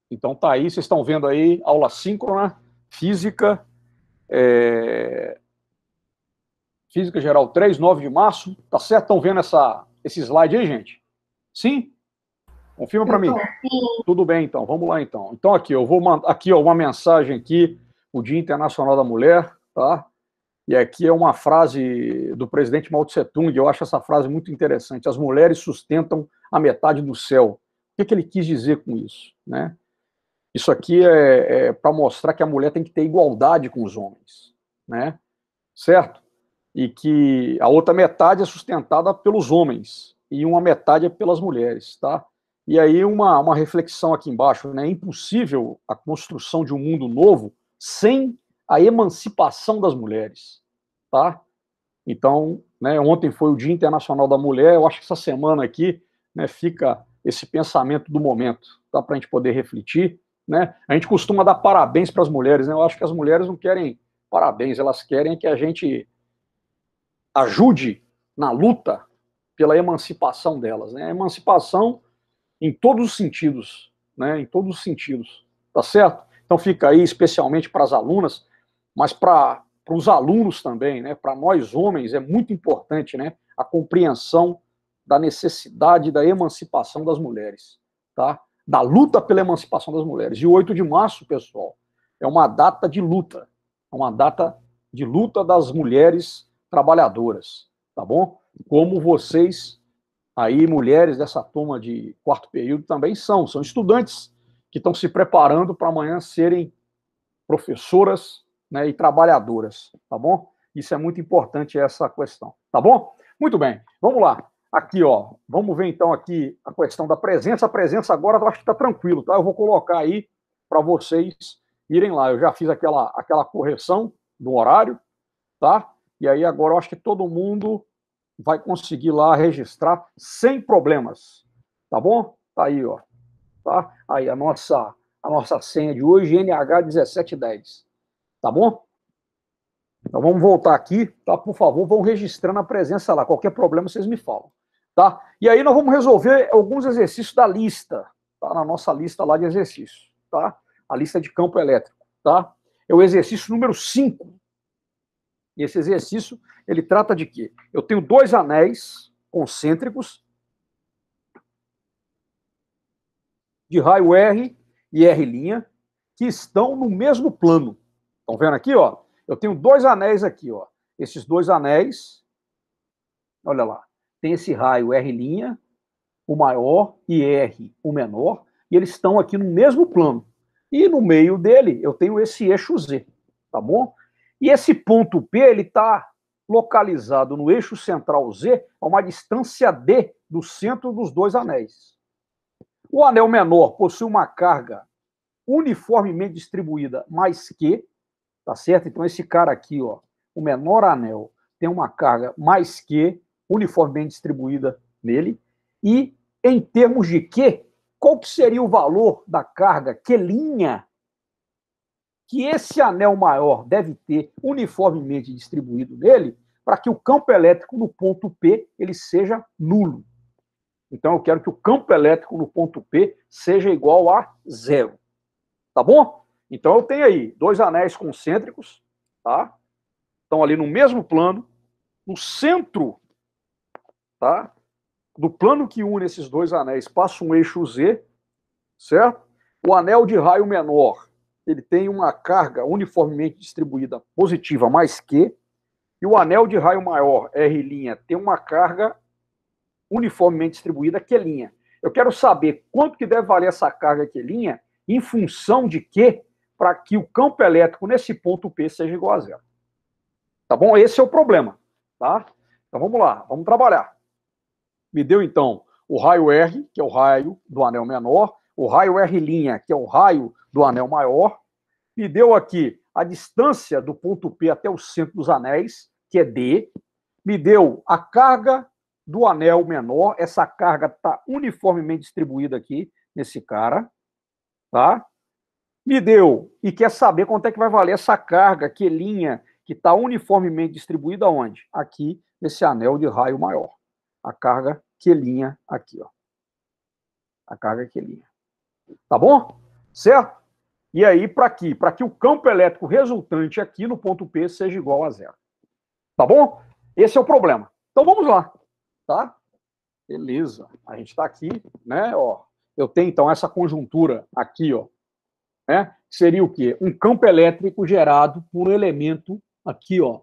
Então tá aí, vocês estão vendo aí, aula síncrona, física, física geral 3, 9 de março, tá certo? Estão vendo esse slide aí, gente? Sim? Confirma para mim. Tudo bem, então, vamos lá, então. Então aqui, eu vou mandar aqui, ó, uma mensagem aqui, o Dia Internacional da Mulher, tá? E aqui é uma frase do presidente Mao Tse Tung, eu acho essa frase muito interessante. As mulheres sustentam a metade do céu. O que ele quis dizer com isso, né? Isso aqui é para mostrar que a mulher tem que ter igualdade com os homens, né? Certo? E que a outra metade é sustentada pelos homens e uma metade é pelas mulheres, tá? E aí uma reflexão aqui embaixo, né? É impossível a construção de um mundo novo sem a emancipação das mulheres, tá? Então, né, ontem foi o Dia Internacional da Mulher, eu acho que essa semana aqui, né, fica esse pensamento do momento, tá, para a gente poder refletir, né? A gente costuma dar parabéns para as mulheres, né? Eu acho que as mulheres não querem parabéns, elas querem que a gente ajude na luta pela emancipação delas, né? A emancipação em todos os sentidos, né? Em todos os sentidos, tá certo? Então fica aí especialmente para as alunas, mas para os alunos também, né? Para nós homens é muito importante, né? A compreensão da necessidade da emancipação das mulheres, tá? Da luta pela emancipação das mulheres. E o 8 de março, pessoal, é uma data de luta, é uma data de luta das mulheres trabalhadoras, tá bom? Como vocês aí, mulheres dessa turma de quarto período também são estudantes que estão se preparando para amanhã serem professoras, né, e trabalhadoras, tá bom? Isso é muito importante, essa questão, tá bom? Muito bem, vamos lá. Aqui, ó, vamos ver então aqui a questão da presença. A presença agora eu acho que está tranquilo, tá? Eu vou colocar aí para vocês irem lá. Eu já fiz aquela correção do horário, tá? E aí agora eu acho que todo mundo vai conseguir lá registrar sem problemas, tá bom? Tá aí, ó, tá? Aí a nossa senha de hoje, NH1710, tá bom? Então vamos voltar aqui, tá? Por favor, vão registrando a presença lá. Qualquer problema vocês me falam, tá? E aí nós vamos resolver alguns exercícios da lista, tá? Na nossa lista lá de exercícios, tá? A lista de campo elétrico, tá? É o exercício número 5. E esse exercício, ele trata de quê? Eu tenho dois anéis concêntricos de raio R e R', que estão no mesmo plano. Estão vendo aqui, ó? Eu tenho dois anéis aqui, ó. Esses dois anéis, olha lá, tem esse raio R', o maior, e R, o menor, e eles estão aqui no mesmo plano. E no meio dele, eu tenho esse eixo Z, tá bom? E esse ponto P, ele está localizado no eixo central Z, a uma distância D do centro dos dois anéis. O anel menor possui uma carga uniformemente distribuída mais Q, tá certo? Então esse cara aqui, ó, o menor anel, tem uma carga mais Q, uniformemente distribuída nele, e em termos de Q, qual que seria o valor da carga Q' que esse anel maior deve ter uniformemente distribuído nele para que o campo elétrico no ponto P ele seja nulo. Então eu quero que o campo elétrico no ponto P seja igual a zero. Tá bom? Então eu tenho aí dois anéis concêntricos, tá? Estão ali no mesmo plano, no centro, tá? Do plano que une esses dois anéis passa um eixo Z, certo? O anel de raio menor, ele tem uma carga uniformemente distribuída positiva mais Q, e o anel de raio maior, R', tem uma carga uniformemente distribuída Q'. Eu quero saber quanto que deve valer essa carga Q' em função de Q para que o campo elétrico nesse ponto P seja igual a zero. Tá bom? Esse é o problema, tá? Então vamos lá, vamos trabalhar. Me deu então o raio R, que é o raio do anel menor, o raio R', que é o raio do anel maior. Me deu aqui a distância do ponto P até o centro dos anéis, que é D. Me deu a carga do anel menor, essa carga está uniformemente distribuída aqui nesse cara, tá? Me deu, e quer saber quanto é que vai valer essa carga, que está uniformemente distribuída onde? Aqui, nesse anel de raio maior. A carga Q' aqui, ó. A carga Q'. Tá bom? certo? E aí, para aqui, para que o campo elétrico resultante aqui no ponto P seja igual a zero. Tá bom? Esse é o problema. Então vamos lá, tá? Beleza. A gente está aqui, né? Ó, eu tenho então essa conjuntura aqui, ó, né? Seria o quê? Um campo elétrico gerado por um elemento aqui, ó,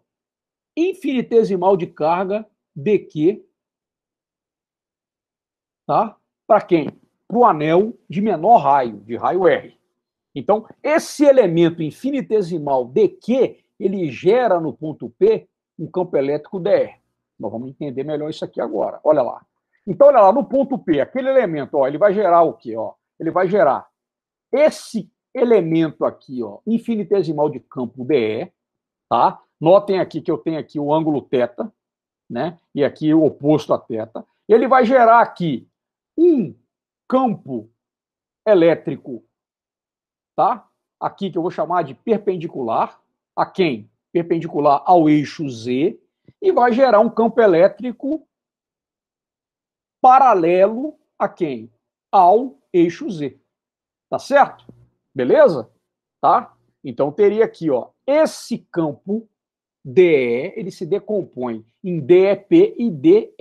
infinitesimal de carga dQ, tá? Para quem? Para o anel de menor raio, de raio R. Então, esse elemento infinitesimal dQ, ele gera no ponto P um campo elétrico dr. Nós vamos entender melhor isso aqui agora. Olha lá. Então, olha lá, no ponto P, aquele elemento, ó, ele vai gerar o quê? Ó? Ele vai gerar esse elemento aqui, ó, infinitesimal de campo dE, tá? Notem aqui que eu tenho aqui o ângulo θ, né? E aqui o oposto a θ. Ele vai gerar aqui um campo elétrico, tá? Aqui que eu vou chamar de perpendicular a quem? Perpendicular ao eixo Z, e vai gerar um campo elétrico paralelo a quem? Ao eixo Z. Tá certo? Beleza? Tá? Então teria aqui, ó, esse campo DE, ele se decompõe em DEP e DE.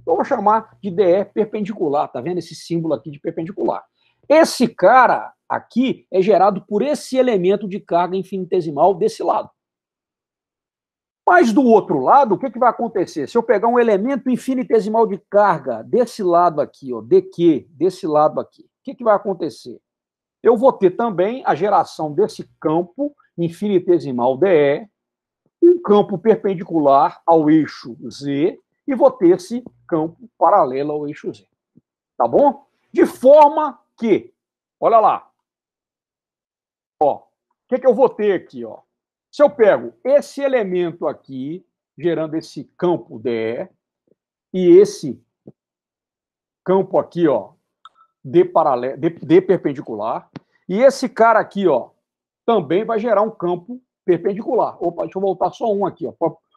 Eu vou chamar de DE perpendicular, tá vendo esse símbolo aqui de perpendicular? Esse cara aqui é gerado por esse elemento de carga infinitesimal desse lado. Mas do outro lado, o que vai acontecer? Se eu pegar um elemento infinitesimal de carga desse lado aqui, ó, dQ, desse lado aqui, o que vai acontecer? Eu vou ter também a geração desse campo infinitesimal DE, um campo perpendicular ao eixo Z, e vou ter esse campo paralelo ao eixo Z. Tá bom? De forma que, olha lá, ó, o que eu vou ter aqui, ó? Se eu pego esse elemento aqui, gerando esse campo DE, e esse campo aqui, ó, D perpendicular, e esse cara aqui, ó, também vai gerar um campo perpendicular. Opa, deixa eu voltar só um aqui, ó,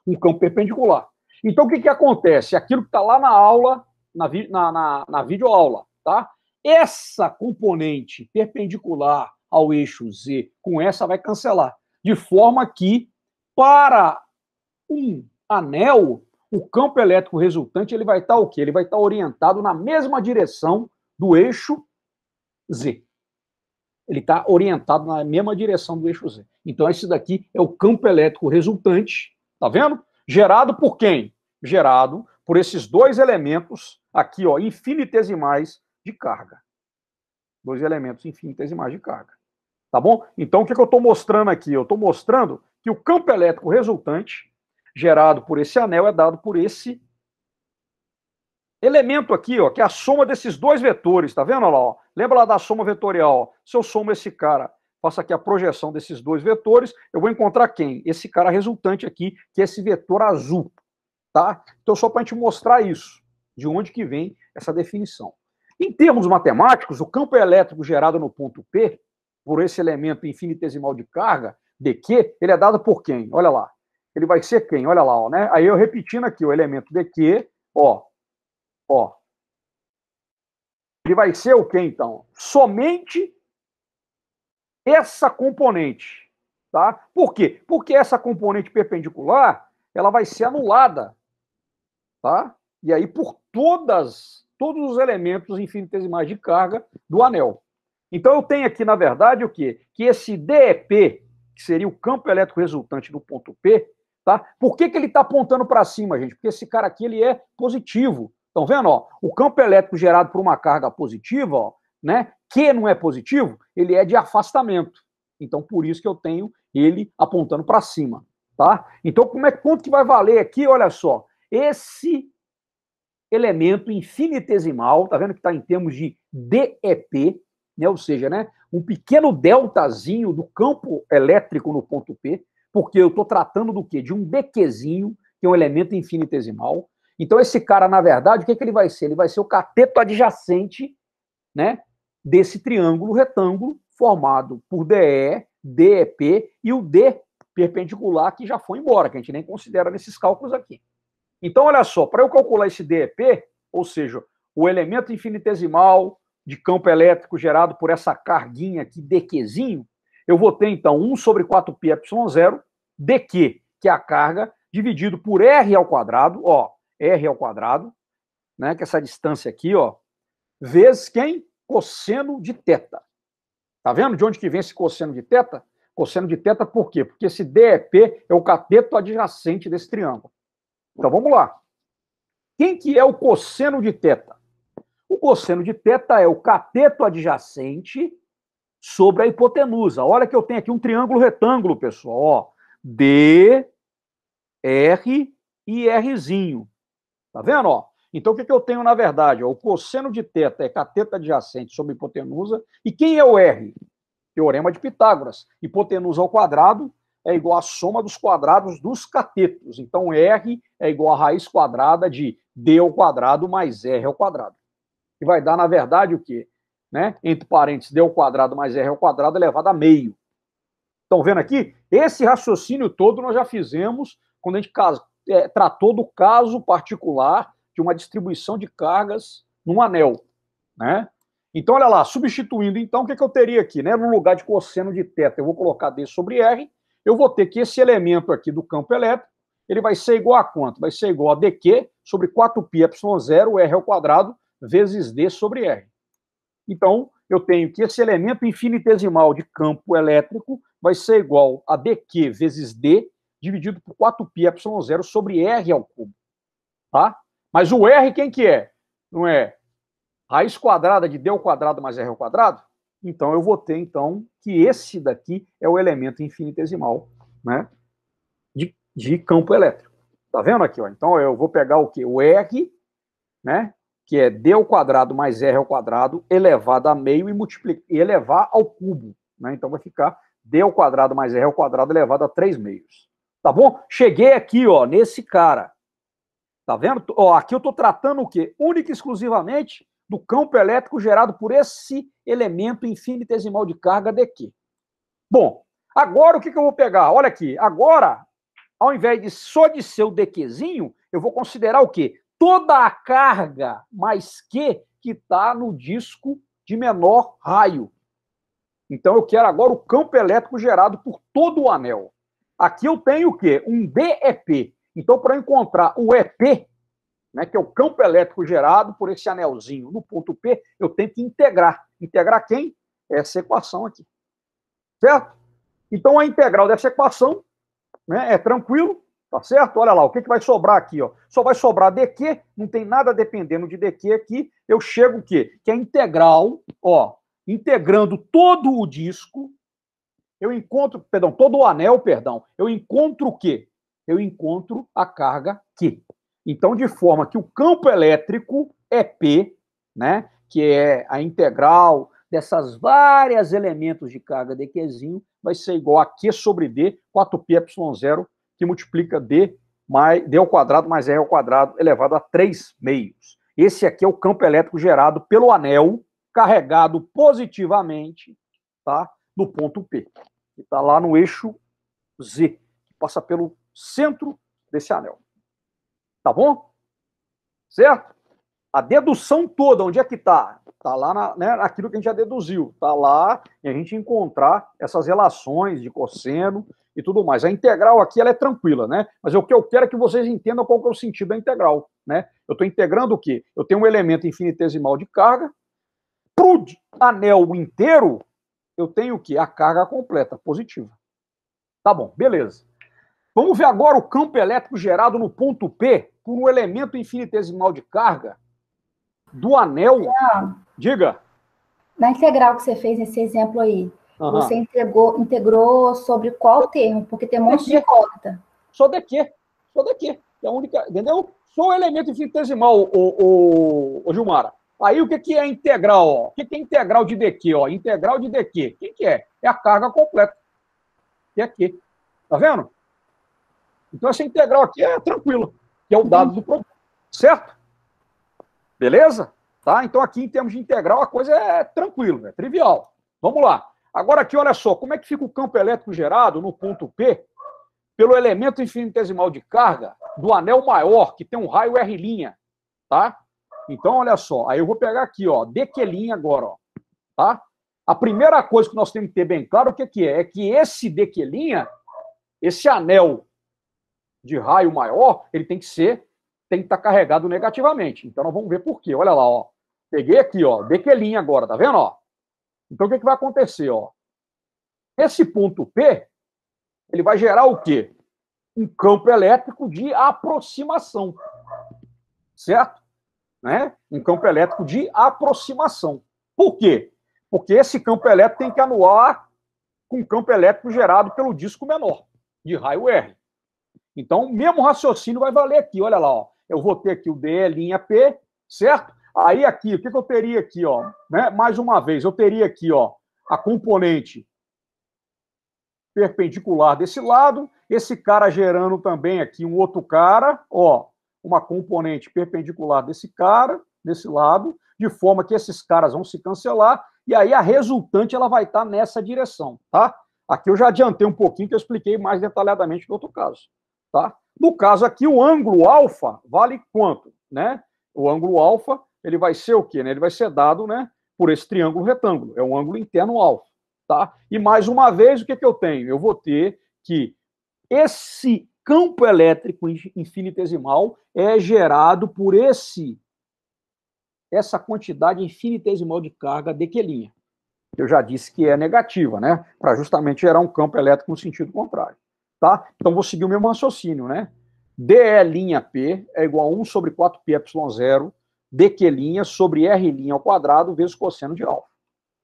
um campo perpendicular. Então, o que acontece? Aquilo que está lá na aula, na videoaula, tá? Essa componente perpendicular ao eixo Z, com essa vai cancelar. De forma que, para um anel, o campo elétrico resultante ele vai estar o quê? Ele vai estar orientado na mesma direção do eixo Z. Ele está orientado na mesma direção do eixo Z. Então, esse daqui é o campo elétrico resultante, tá vendo? Gerado por quem? Gerado por esses dois elementos aqui, ó, infinitesimais de carga. Dois elementos infinitesimais de carga. Tá bom? Então, o que eu estou mostrando aqui? Eu estou mostrando que o campo elétrico resultante, gerado por esse anel, é dado por esse elemento aqui, ó, que é a soma desses dois vetores, tá vendo? Olha lá, ó. Lembra lá da soma vetorial? Ó. Se eu somo esse cara, faço aqui a projeção desses dois vetores, eu vou encontrar quem? Esse cara resultante aqui, que é esse vetor azul, tá? Então, só para a gente mostrar isso, de onde que vem essa definição. Em termos matemáticos, o campo elétrico gerado no ponto P, por esse elemento infinitesimal de carga, dQ, ele é dado por quem? Olha lá. Ele vai ser quem? Olha lá, ó, né? Aí eu repetindo aqui o elemento dQ, ó. Ele vai ser o quê, então? Somente essa componente, tá? Por quê? Porque essa componente perpendicular, ela vai ser anulada, tá? E aí por todos os elementos infinitesimais de carga do anel. Então eu tenho aqui, na verdade, o quê? Que esse DEP, que seria o campo elétrico resultante do ponto P, tá? Por que ele está apontando para cima, gente? Porque esse cara aqui, ele é positivo. Estão vendo? Ó, o campo elétrico gerado por uma carga positiva, ó, né, que não é positivo, ele é de afastamento. Então, por isso que eu tenho ele apontando para cima. Tá? Então, quanto que vai valer aqui? Olha só, esse elemento infinitesimal, tá vendo que está em termos de DEP, né, ou seja, né, um pequeno deltazinho do campo elétrico no ponto P, porque eu estou tratando do quê? De um DQzinho, que é um elemento infinitesimal. Então, esse cara, na verdade, o que ele vai ser? Ele vai ser o cateto adjacente, né, desse triângulo retângulo formado por DE, DEP e o D perpendicular que já foi embora, que a gente nem considera nesses cálculos aqui. Então, olha só, para eu calcular esse DEP, ou seja, o elemento infinitesimal de campo elétrico gerado por essa carguinha aqui, dQzinho, eu vou ter, então, 1 sobre 4πε0, dQ, que é a carga, dividido por R ao quadrado, ó, R ao quadrado, né, que é essa distância aqui, ó, vezes quem? Cosseno de θ. Tá vendo de onde que vem esse cosseno de θ? Cosseno de θ por quê? Porque esse DEP é o cateto adjacente desse triângulo. Então, vamos lá. Quem que é o cosseno de θ? O cosseno de θ é o cateto adjacente sobre a hipotenusa. Olha que eu tenho aqui um triângulo retângulo, pessoal. Ó, D, R e Rzinho. Tá vendo? Ó? Então, o que eu tenho na verdade? Ó, o cosseno de θ é cateto adjacente sobre a hipotenusa. E quem é o R? Teorema de Pitágoras. Hipotenusa ao quadrado é igual à soma dos quadrados dos catetos. Então, R é igual à raiz quadrada de D ao quadrado mais R ao quadrado. Que vai dar, na verdade, o quê? Né? Entre parênteses, D ao quadrado mais R ao quadrado elevado a meio. Estão vendo aqui? Esse raciocínio todo nós já fizemos quando a gente tratou do caso particular de uma distribuição de cargas num anel. Né? Então, olha lá, substituindo, então, o que eu teria aqui? Né? No lugar de cosseno de θ, eu vou colocar D sobre R, eu vou ter que esse elemento aqui do campo elétrico, ele vai ser igual a quanto? Vai ser igual a dQ sobre 4πε0, R ao quadrado, vezes D sobre R. Então, eu tenho que esse elemento infinitesimal de campo elétrico vai ser igual a dQ vezes D, dividido por 4πε0 sobre R ao cubo. Tá? Mas o R quem que é? Não é raiz quadrada de D ao quadrado mais R ao quadrado? Então, eu vou ter, então, que esse daqui é o elemento infinitesimal, né, de campo elétrico. Tá vendo aqui? Ó? Então, eu vou pegar o quê? O R, né, que é D ao quadrado mais R ao quadrado elevado a meio e elevar ao cubo. Né? Então, vai ficar D ao quadrado mais R ao quadrado elevado a 3 meios. Tá bom? Cheguei aqui, ó, nesse cara. Tá vendo? Ó, aqui eu estou tratando o quê? Única e exclusivamente do campo elétrico gerado por esse elemento infinitesimal de carga dQ. Bom, agora o que eu vou pegar? Olha aqui, agora, ao invés de só de ser o dQzinho, eu vou considerar o quê? Toda a carga mais Q que está no disco de menor raio. Então eu quero agora o campo elétrico gerado por todo o anel. Aqui eu tenho o quê? Um DEP. Então, para eu encontrar o EP, né, que é o campo elétrico gerado por esse anelzinho no ponto P, eu tenho que integrar. Integrar quem? Essa equação aqui. Certo? Então, a integral dessa equação, né, é tranquilo, tá certo? Olha lá, o que vai sobrar aqui? Ó? Só vai sobrar dQ, não tem nada dependendo de dQ aqui. Eu chego o quê? Que a integral, ó, integrando todo o disco, eu encontro, perdão, todo o anel, perdão, eu encontro o quê? Eu encontro a carga Q. Então, de forma que o campo elétrico EP, né, que é a integral dessas várias elementos de carga dQzinho, vai ser igual a Q sobre D, 4πε0, que multiplica D ao quadrado mais R ao quadrado elevado a 3 meios. Esse aqui é o campo elétrico gerado pelo anel, carregado positivamente, tá, no ponto P, que está lá no eixo Z, que passa pelo centro desse anel. Tá bom? Certo? A dedução toda, onde é que está? Está lá naquilo que a gente já deduziu. Está lá e a gente encontrar essas relações de cosseno e tudo mais. A integral aqui ela é tranquila, né? Mas o que eu quero é que vocês entendam qual que é o sentido da integral, né? Eu estou integrando o quê? Eu tenho um elemento infinitesimal de carga. Para o anel inteiro, eu tenho o quê? A carga completa, positiva. Tá bom, beleza. Vamos ver agora o campo elétrico gerado no ponto P por um elemento infinitesimal de carga do anel. Diga. Na integral que você fez nesse exemplo aí, você integrou sobre qual termo? Porque tem um monte de conta. Só daqui. Só daqui. É a única, entendeu? Só o elemento infinitesimal, o Gilmara. Aí o que é integral? Ó? O que é integral de dQ? Ó? Integral de dQ. O que é? É a carga completa. Que é aqui. Tá vendo? Então, essa integral aqui é tranquila, que é o dado do problema. Certo? Beleza? Tá? Então, aqui, em termos de integral, a coisa é tranquila, é trivial. Vamos lá. Agora, aqui, olha só, como é que fica o campo elétrico gerado no ponto P pelo elemento infinitesimal de carga do anel maior, que tem um raio R', tá? Então, olha só, aí eu vou pegar aqui, ó, dq' agora, ó, tá? A primeira coisa que nós temos que ter bem claro o que é que esse dq', esse anel de raio maior, ele tem que estar carregado negativamente. Então, nós vamos ver por quê. Olha lá, ó. Peguei aqui, ó, dq' agora, tá vendo, ó? Então, o que vai acontecer, ó? Esse ponto P, ele vai gerar o quê? Um campo elétrico de aproximação, certo? Né? Um campo elétrico de aproximação. Por quê? Porque esse campo elétrico tem que anular com o campo elétrico gerado pelo disco menor, de raio R. Então, o mesmo raciocínio vai valer aqui. Olha lá, ó. Eu vou ter aqui o dE'P, certo? Aí aqui, o que eu teria aqui, ó? Né? Mais uma vez, eu teria aqui, ó, a componente perpendicular desse lado, esse cara gerando também aqui um outro cara, ó, uma componente perpendicular desse cara, desse lado, de forma que esses caras vão se cancelar, e aí a resultante ela vai estar nessa direção, tá? Aqui eu já adiantei um pouquinho, que eu expliquei mais detalhadamente no outro caso, tá? No caso aqui, o ângulo alfa vale quanto, né? O ângulo alfa, ele vai ser o quê, né? Ele vai ser dado, né, por esse triângulo retângulo, é um ângulo interno alfa, tá? E mais uma vez, o que eu tenho? Eu vou ter que esse campo elétrico infinitesimal é gerado por essa quantidade infinitesimal de carga dq'. Eu já disse que é negativa, né? Para justamente gerar um campo elétrico no sentido contrário, tá? Então vou seguir o mesmo raciocínio, né? dE'P é igual a 1 sobre 4πε0 dq' sobre R' ao quadrado vezes cosseno de alfa.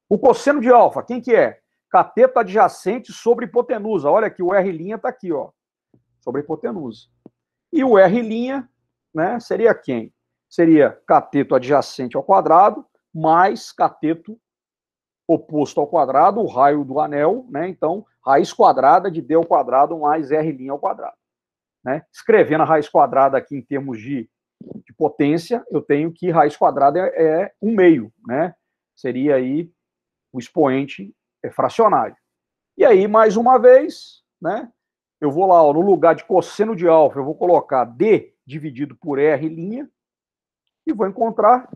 O cosseno de alfa, quem que é? Cateto adjacente sobre hipotenusa. Olha aqui, o R' está aqui, ó, sobre a hipotenusa. E o R', né, seria quem? Seria cateto adjacente ao quadrado mais cateto oposto ao quadrado, o raio do anel, né? Então, raiz quadrada de D ao quadrado mais R' ao quadrado. Né? Escrevendo a raiz quadrada aqui em termos de potência, eu tenho que raiz quadrada é 1/2, né? Seria aí o expoente fracionário. E aí, mais uma vez, né? Eu vou lá, ó, no lugar de cosseno de alfa, eu vou colocar D dividido por R' e vou encontrar,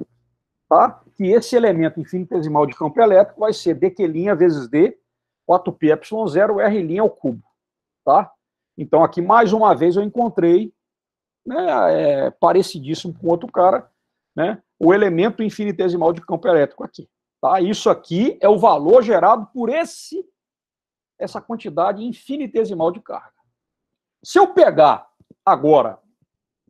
tá, que esse elemento infinitesimal de campo elétrico vai ser dq' vezes D, 4πε0, R' ao cubo. Tá? Então, aqui, mais uma vez, eu encontrei, né, parecidíssimo com outro cara, né, o elemento infinitesimal de campo elétrico aqui. Tá? Isso aqui é o valor gerado por essa quantidade infinitesimal de carga. Se eu pegar agora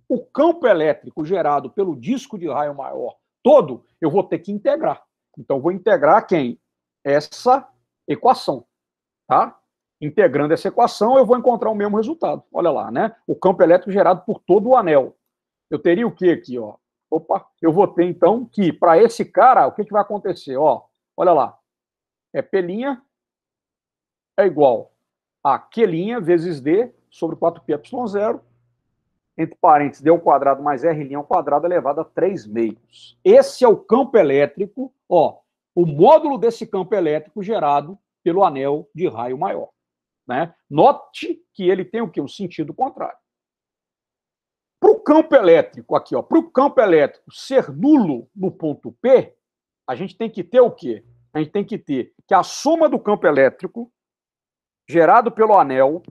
o campo elétrico gerado pelo disco de raio maior todo, eu vou ter que integrar. Então, vou integrar quem? Essa equação. Tá? Integrando essa equação, eu vou encontrar o mesmo resultado. Olha lá, né? O campo elétrico gerado por todo o anel. Eu teria o que aqui, ó? Opa, eu vou ter, então, que para esse cara, o que vai acontecer? Ó, olha lá. P' é igual a Q' vezes D sobre 4πε0, entre parênteses, D ao quadrado mais R' ao quadrado elevado a 3/2. Esse é o campo elétrico, ó, o módulo desse campo elétrico gerado pelo anel de raio maior. Né? Note que ele tem o quê? Um sentido contrário. Para o campo elétrico, aqui, ó, para o campo elétrico ser nulo no ponto P, a gente tem que ter o quê? A gente tem que ter que a soma do campo elétrico gerado pelo anel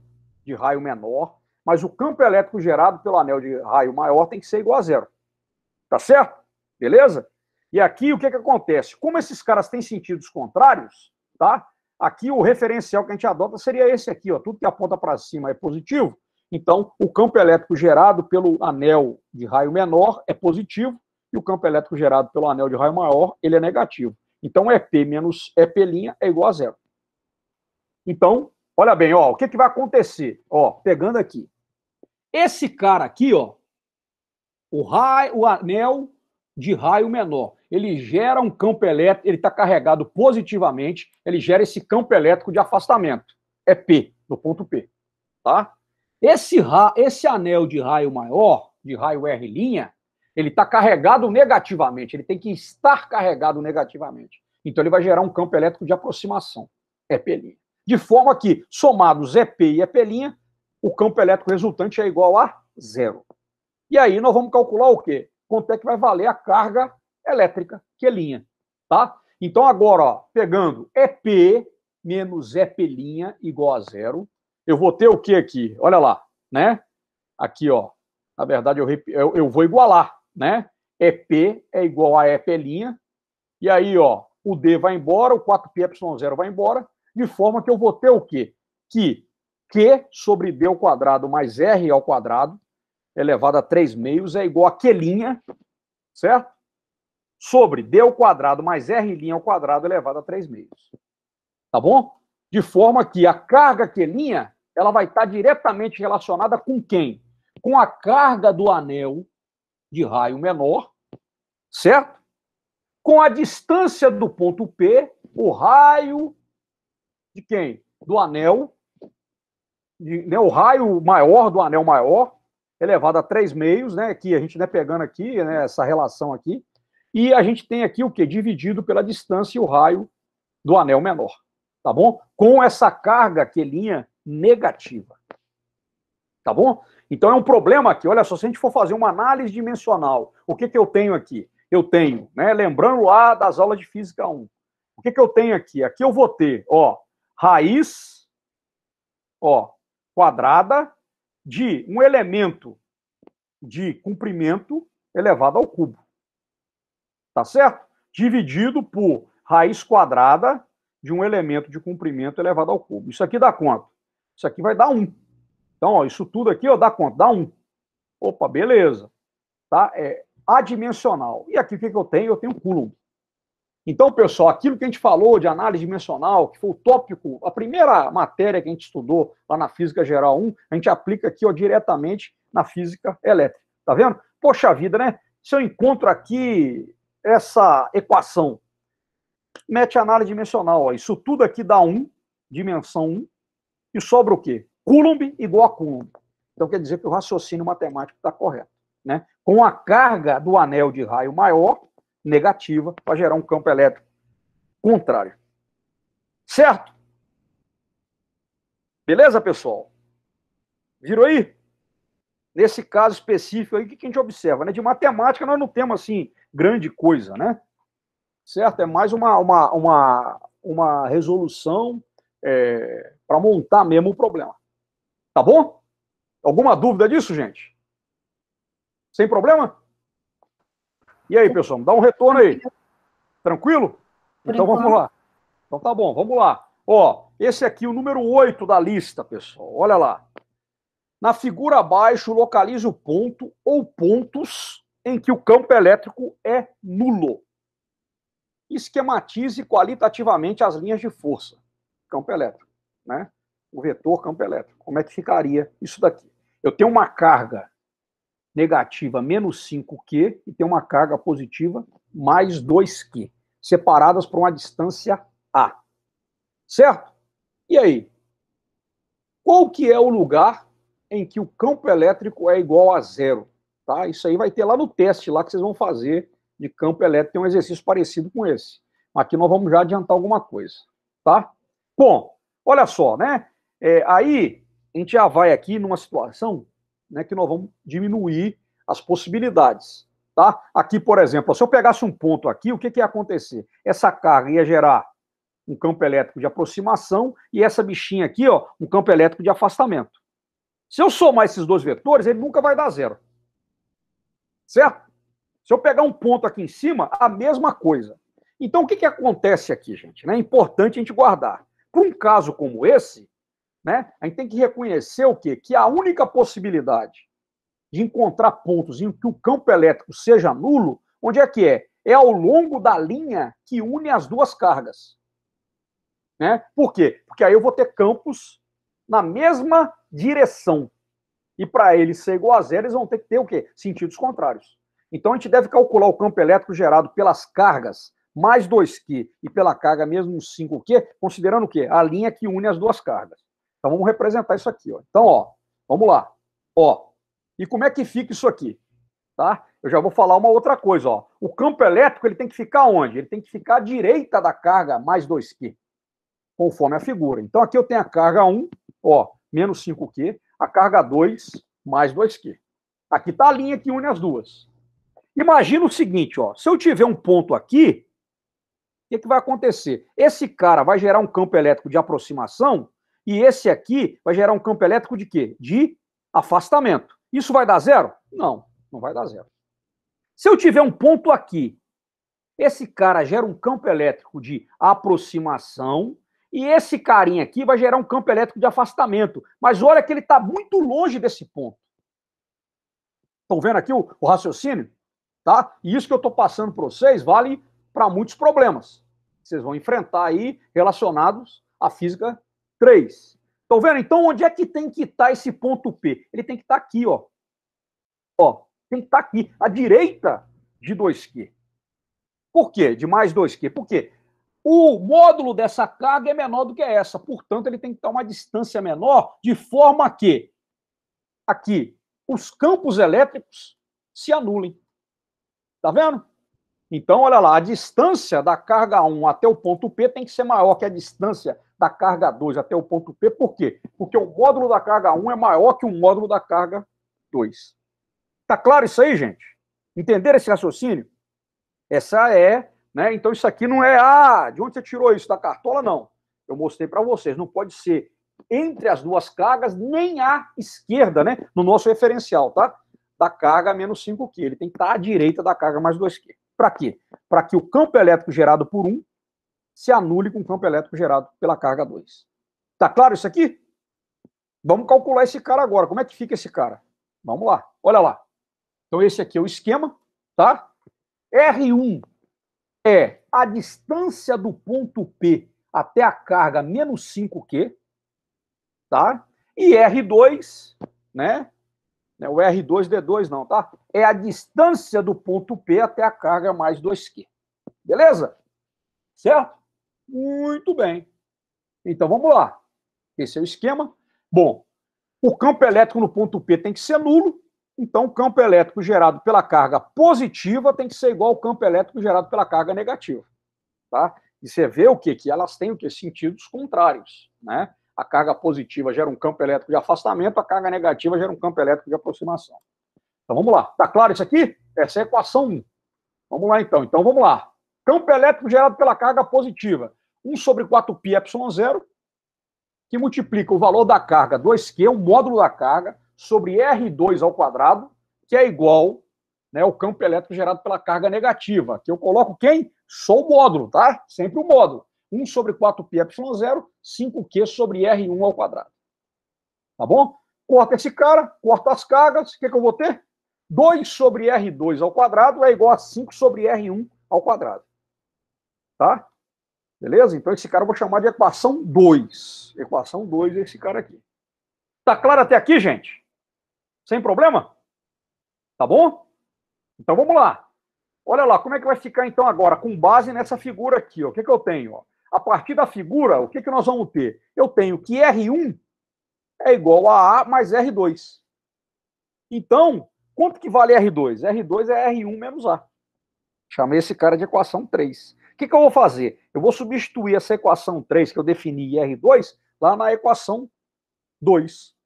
de raio menor, mas o campo elétrico gerado pelo anel de raio maior tem que ser igual a 0. Tá certo? Beleza? E aqui o que acontece? Como esses caras têm sentidos contrários, tá? Aqui o referencial que a gente adota seria esse aqui, ó. Tudo que aponta para cima é positivo. Então, o campo elétrico gerado pelo anel de raio menor é positivo e o campo elétrico gerado pelo anel de raio maior, ele é negativo. Então, EP menos EP' é igual a 0. Então, olha bem, ó, o que vai acontecer? Ó, pegando aqui. Esse cara aqui, ó, o anel de raio menor, ele gera um campo elétrico, ele está carregado positivamente, ele gera esse campo elétrico de afastamento, é P, no ponto P, tá? Esse anel de raio maior, de raio R', ele está carregado negativamente, ele tem que estar carregado negativamente. Então ele vai gerar um campo elétrico de aproximação, EP'. De forma que, somados EP e EP', o campo elétrico resultante é igual a 0. E aí nós vamos calcular o quê? quanto é que vai valer a carga elétrica, Q', tá? Então, agora, ó, pegando EP menos EP' igual a zero, eu vou ter o que aqui? Olha lá, né? Aqui, ó, na verdade, eu vou igualar, né? EP é igual a EP', e aí, ó, o D vai embora, o 4πε0 vai embora, de forma que eu vou ter o quê? Que Q sobre D ao quadrado mais R ao quadrado, elevado a 3/2, é igual a Q', certo? Sobre D ao quadrado mais R' ao quadrado elevado a 3/2. Tá bom? De forma que a carga Q', ela vai estar diretamente relacionada com quem? Com a carga do anel de raio menor, certo? Com a distância do ponto P, o raio de quem? Do anel, né, o raio maior do anel maior, elevado a 3/2, né? Aqui a gente, né, pegando aqui, né, essa relação aqui, e a gente tem aqui o quê? Dividido pela distância e o raio do anel menor, tá bom? Com essa carga Q' negativa, tá bom? Então é um problema aqui, olha só, se a gente for fazer uma análise dimensional, o que que eu tenho aqui? Eu tenho, né, lembrando lá das aulas de Física 1, o que que eu tenho aqui? Aqui eu vou ter, ó, raiz, ó, quadrada de um elemento de comprimento elevado ao cubo. Tá certo? Dividido por raiz quadrada de um elemento de comprimento elevado ao cubo. Isso aqui dá quanto? Isso aqui vai dar 1. Então, ó, isso tudo aqui, ó, dá quanto? Dá 1. Opa, beleza. Tá? É adimensional. E aqui o que eu tenho? Eu tenho Coulomb. Então, pessoal, aquilo que a gente falou de análise dimensional, que foi o tópico, a primeira matéria que a gente estudou lá na Física Geral 1, a gente aplica aqui, ó, diretamente na física elétrica. Tá vendo? Poxa vida, né? Se eu encontro aqui essa equação, mete a análise dimensional, ó, isso tudo aqui dá 1, dimensão 1, e sobra o quê? Coulomb igual a Coulomb. Então quer dizer que o raciocínio matemático está correto, né? Com a carga do anel de raio maior, negativa, para gerar um campo elétrico contrário. Certo? Beleza, pessoal? Viram aí? Nesse caso específico aí, o que a gente observa? Né? De matemática nós não temos, assim, grande coisa, né? Certo? É mais uma resolução para montar mesmo o problema. Tá bom? Alguma dúvida disso, gente? Sem problema? E aí, pessoal, dá um retorno aí. Tranquilo? Então vamos lá. Então tá bom, vamos lá. Ó, esse aqui é o número 8 da lista, pessoal. Olha lá. Na figura abaixo, localize o ponto ou pontos em que o campo elétrico é nulo. Esquematize qualitativamente as linhas de força. Campo elétrico, né? O vetor campo elétrico. Como é que ficaria isso daqui? Eu tenho uma carga negativa menos 5Q e tenho uma carga positiva mais 2Q, separadas por uma distância A. Certo? E aí? Qual que é o lugar em que o campo elétrico é igual a zero? Tá? Isso aí vai ter lá no teste lá que vocês vão fazer de campo elétrico, tem um exercício parecido com esse. Aqui nós vamos já adiantar alguma coisa. Tá? Bom, olha só, né? Aí a gente já vai aqui numa situação, né, que nós vamos diminuir as possibilidades. Tá? Aqui, por exemplo, se eu pegasse um ponto aqui, o que ia acontecer? Essa carga ia gerar um campo elétrico de aproximação e essa bichinha aqui, ó, um campo elétrico de afastamento. Se eu somar esses dois vetores, ele nunca vai dar zero. Certo? Se eu pegar um ponto aqui em cima, a mesma coisa. Então, o que acontece aqui, gente? É importante a gente guardar. Para um caso como esse, né, a gente tem que reconhecer o quê? Que a única possibilidade de encontrar pontos em que o campo elétrico seja nulo, onde é que é? É ao longo da linha que une as duas cargas. Né? Por quê? Porque aí eu vou ter campos na mesma direção. E para eles ser igual a zero, eles vão ter que ter o quê? Sentidos contrários. Então a gente deve calcular o campo elétrico gerado pelas cargas mais 2Q e pela carga mesmo 5Q, considerando o quê? A linha que une as duas cargas. Então vamos representar isso aqui. Ó. Então, ó, vamos lá. Ó, e como é que fica isso aqui? Tá? Eu já vou falar uma outra coisa. Ó. O campo elétrico ele tem que ficar onde? Ele tem que ficar à direita da carga mais 2Q. Conforme a figura. Então, aqui eu tenho a carga 1, ó, menos 5Q, a carga 2, mais 2Q. Aqui está a linha que une as duas. Imagina o seguinte, ó, se eu tiver um ponto aqui, o que vai acontecer? Esse cara vai gerar um campo elétrico de aproximação e esse aqui vai gerar um campo elétrico de quê? De afastamento. Isso vai dar zero? Não, não vai dar zero. Se eu tiver um ponto aqui, esse cara gera um campo elétrico de aproximação e esse carinha aqui vai gerar um campo elétrico de afastamento. Mas olha que ele está muito longe desse ponto. Estão vendo aqui o raciocínio? Tá? E isso que eu estou passando para vocês vale para muitos problemas. Vocês vão enfrentar aí relacionados à física 3. Estão vendo? Então, onde é que tem que estar esse ponto P? Ele tem que estar aqui, ó. Ó, tem que estar aqui, à direita de 2Q. Por quê? De mais 2Q. Por quê? O módulo dessa carga é menor do que essa. Portanto, ele tem que estar uma distância menor, de forma que aqui os campos elétricos se anulem. Tá vendo? Então, olha lá, a distância da carga 1 até o ponto P tem que ser maior que a distância da carga 2 até o ponto P. Por quê? Porque o módulo da carga 1 é maior que o módulo da carga 2. Tá claro isso aí, gente? Entenderam esse raciocínio? Essa é, né? Então, isso aqui não é, de onde você tirou isso? Da cartola? Não. Eu mostrei para vocês. Não pode ser entre as duas cargas, nem à esquerda, né? No nosso referencial, tá? Da carga menos 5Q. Ele tem que estar à direita da carga mais 2Q. Para quê? Para que o campo elétrico gerado por 1 se anule com o campo elétrico gerado pela carga 2. Tá claro isso aqui? Vamos calcular esse cara agora. Como é que fica esse cara? Vamos lá. Olha lá. Então, esse aqui é o esquema, tá? R1 é a distância do ponto P até a carga menos 5Q, tá? E R2, né? O R2D2 não, tá? É a distância do ponto P até a carga mais 2Q. Beleza? Certo? Muito bem. Então, vamos lá. Esse é o esquema. Bom, o campo elétrico no ponto P tem que ser nulo. Então, o campo elétrico gerado pela carga positiva tem que ser igual ao campo elétrico gerado pela carga negativa. Tá? E você vê o quê? Que elas têm o quê? Sentidos contrários, né? A carga positiva gera um campo elétrico de afastamento, a carga negativa gera um campo elétrico de aproximação. Então, vamos lá. Tá claro isso aqui? Essa é a equação 1. Vamos lá, então. Então, vamos lá. Campo elétrico gerado pela carga positiva. 1 sobre 4π ε0, que multiplica o valor da carga 2Q, o módulo da carga, sobre R2 ao quadrado, que é igual, né, ao campo elétrico gerado pela carga negativa. Que eu coloco quem? Só o módulo, tá? Sempre o módulo. 1 sobre 4π ε0, 5Q sobre R1 ao quadrado. Tá bom? Corta esse cara, corta as cargas, o que eu vou ter? 2 sobre R2 ao quadrado é igual a 5 sobre R1 ao quadrado. Tá? Beleza? Então esse cara eu vou chamar de equação 2. Equação 2 é esse cara aqui. Tá claro até aqui, gente? Sem problema? Tá bom? Então vamos lá. Olha lá, como é que vai ficar então agora, com base nessa figura aqui, ó. O que eu tenho? Ó? A partir da figura, o que nós vamos ter? Eu tenho que R1 é igual a mais R2. Então, quanto que vale R2? R2 é R1 menos A. Chamei esse cara de equação 3. O que eu vou fazer? Eu vou substituir essa equação 3 que eu defini em R2 lá na equação 2.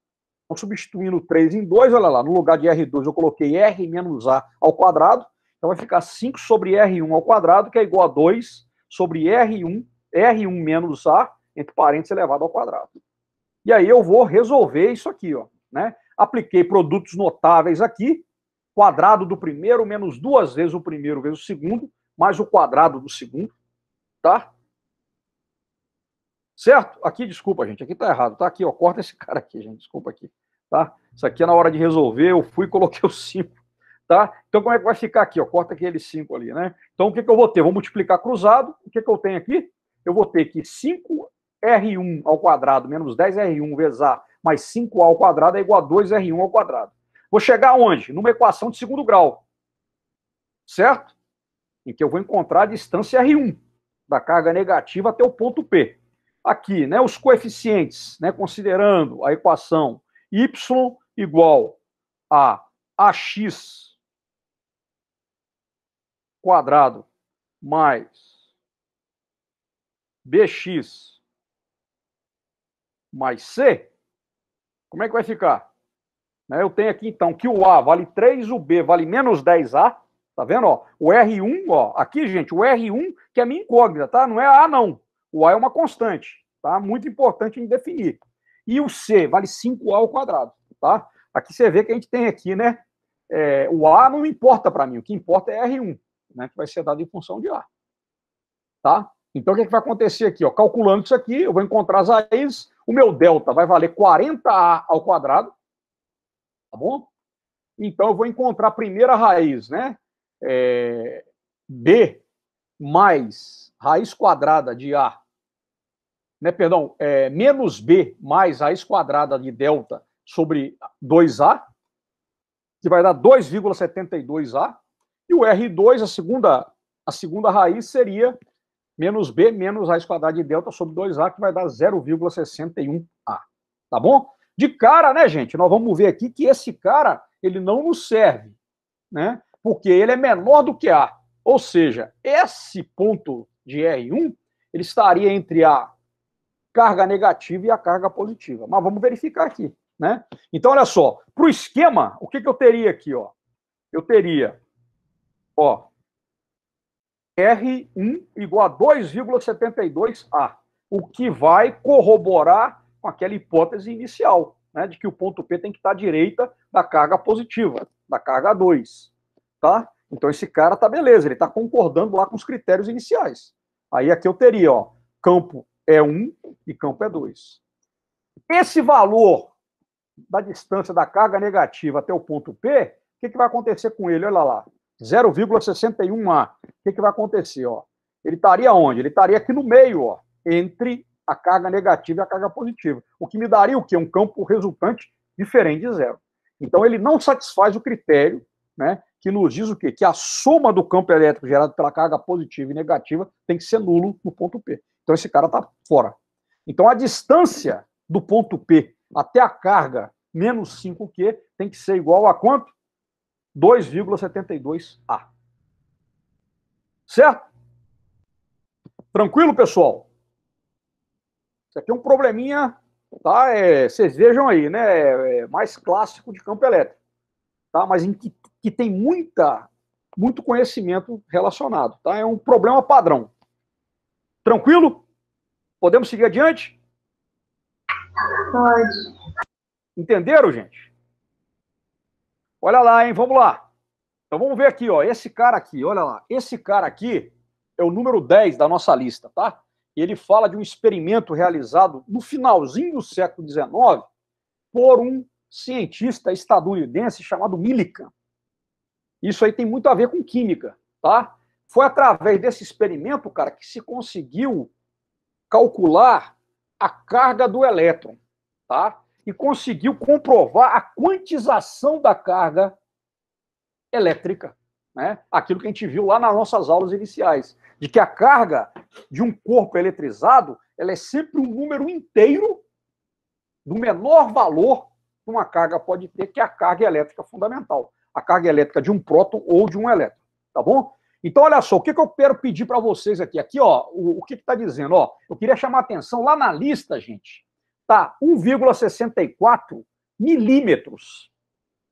Então, substituindo 3 em 2, olha lá, no lugar de R2 eu coloquei R menos A ao quadrado. Então vai ficar 5 sobre R1 ao quadrado, que é igual a 2 sobre R1 menos A, entre parênteses, elevado ao quadrado. E aí eu vou resolver isso aqui, ó, né? Apliquei produtos notáveis aqui, quadrado do primeiro menos 2 vezes o primeiro vezes o segundo, mais o quadrado do segundo, tá? Certo? Aqui, desculpa, gente, aqui tá errado, tá? Aqui, ó, corta esse cara aqui, gente, desculpa aqui, tá? Isso aqui é na hora de resolver, eu fui e coloquei o 5, tá? Então, como é que vai ficar aqui, ó? Corta aquele 5 ali, né? Então, o que eu vou ter? Vou multiplicar cruzado, o que eu tenho aqui? Eu vou ter que 5R1 ao quadrado menos 10R1 vezes A mais 5A ao quadrado é igual a 2R1 ao quadrado. Vou chegar aonde? Numa equação de segundo grau, certo? Em que eu vou encontrar a distância R1 da carga negativa até o ponto P. Aqui, né, os coeficientes, né, considerando a equação y igual a ax quadrado mais bx mais c, como é que vai ficar? Eu tenho aqui, então, que o A vale 3, o B vale menos 10A, Tá vendo? Ó, o R1, ó, aqui, gente, o R1 que é minha incógnita, tá? Não é A, não. O A é uma constante, tá? Muito importante em definir. E o C vale 5A ao quadrado, tá? Aqui você vê que a gente tem aqui, né? O A não importa para mim, o que importa é R1, né? Que vai ser dado em função de A. Tá? Então, o que vai acontecer aqui? Ó? Calculando isso aqui, eu vou encontrar as raízes, o meu delta vai valer 40A ao quadrado, tá bom? Então, eu vou encontrar a primeira raiz, né? B mais raiz quadrada de A, né? Perdão, menos B mais raiz quadrada de delta sobre 2A, que vai dar 2,72A, e o R2, a segunda raiz seria menos B menos raiz quadrada de delta sobre 2A, que vai dar 0,61A. Tá bom? De cara, né, gente, nós vamos ver aqui que esse cara, ele não nos serve, né? Porque ele é menor do que A. Ou seja, esse ponto de R1, ele estaria entre a carga negativa e a carga positiva. Mas vamos verificar aqui, né? Então, olha só, para o esquema, o que eu teria aqui, ó? Eu teria, ó, R1 igual a 2,72A, o que vai corroborar com aquela hipótese inicial, né, de que o ponto P tem que estar à direita da carga positiva, da carga 2, tá? Então esse cara tá beleza, ele está concordando lá com os critérios iniciais. Aí aqui eu teria, ó, campo é 1 e campo é 2. Esse valor da distância da carga negativa até o ponto P, o que vai acontecer com ele? Olha lá. 0,61A. O que vai acontecer? Ó? Ele estaria onde? Ele estaria aqui no meio, ó, entre a carga negativa e a carga positiva. O que me daria o quê? Um campo resultante diferente de zero. Então, ele não satisfaz o critério, né, que nos diz o quê? Que a soma do campo elétrico gerado pela carga positiva e negativa tem que ser nulo no ponto P. Então, esse cara está fora. Então, a distância do ponto P até a carga menos 5Q tem que ser igual a quanto? 2,72A. Certo? Tranquilo, pessoal? Isso aqui é um probleminha, tá? Vocês vejam aí, né? Mais clássico de campo elétrico, tá? Mas em que tem muito conhecimento relacionado, tá? É um problema padrão. Tranquilo? Podemos seguir adiante? Pode. Entenderam, gente? Olha lá, hein? Vamos lá. Então vamos ver aqui, ó. Esse cara aqui, olha lá. Esse cara aqui é o número 10 da nossa lista, tá? E ele fala de um experimento realizado no finalzinho do século XIX por um cientista estadunidense chamado Millikan. Isso aí tem muito a ver com química, tá? Foi através desse experimento, cara, que se conseguiu calcular a carga do elétron, tá? E conseguiu comprovar a quantização da carga elétrica, né? Aquilo que a gente viu lá nas nossas aulas iniciais, de que a carga de um corpo eletrizado, ela é sempre um número inteiro do menor valor que uma carga pode ter, que é a carga elétrica fundamental, a carga elétrica de um próton ou de um elétron, tá bom? Então, olha só, o que eu quero pedir para vocês aqui? Aqui, ó, o que está dizendo? Ó, eu queria chamar a atenção lá na lista, gente, tá? 1,64 milímetros,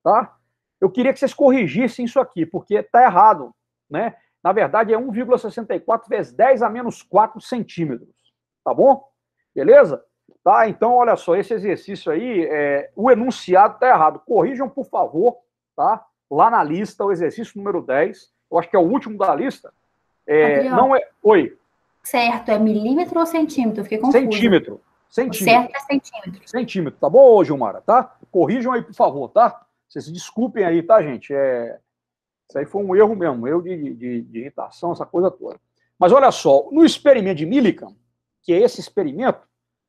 tá? Eu queria que vocês corrigissem isso aqui, porque está errado, né? Na verdade, é 1,64 vezes 10 a menos 4 centímetros, tá bom? Beleza? Tá, então, olha só, esse exercício aí, o enunciado está errado. Corrijam, por favor, tá? Lá na lista, o exercício número 10, eu acho que é o último da lista. Não é... Oi. Certo, é milímetro ou centímetro? Eu fiquei confusa. Centímetro. O certo é centímetro. Centímetro, tá bom, Gilmara, tá? Corrijam aí, por favor, tá? Vocês se desculpem aí, tá, gente? Isso aí foi um erro mesmo, erro de irritação, essa coisa toda. Mas olha só, no experimento de Millikan, que é esse experimento,